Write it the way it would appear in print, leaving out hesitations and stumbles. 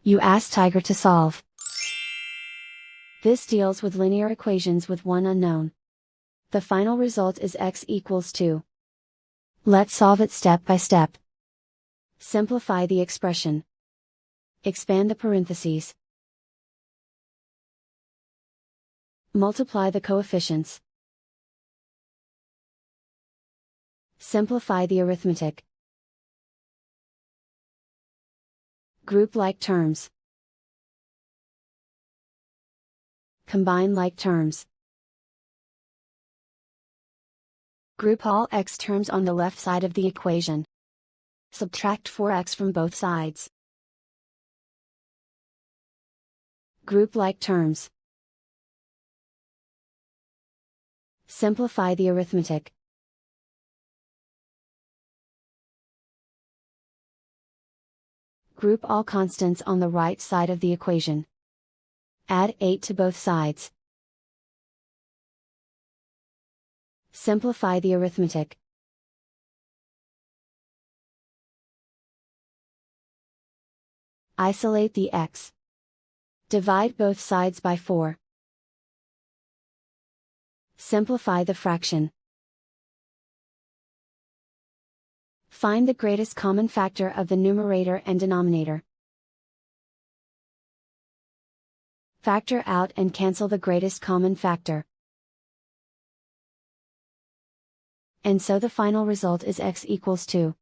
You ask Tiger to solve. This deals with linear equations with one unknown. The final result is x equals 2. Let's solve it step by step. Simplify the expression. Expand the parentheses. Multiply the coefficients. Simplify the arithmetic. Group like terms. Combine like terms. Group all x terms on the left side of the equation. Subtract 4x from both sides. Group like terms. Simplify the arithmetic. Group all constants on the right side of the equation. Add 8 to both sides. Simplify the arithmetic. Isolate the x. Divide both sides by 4. Simplify the fraction. Find the greatest common factor of the numerator and denominator. Factor out and cancel the greatest common factor. And so the final result is x equals 2.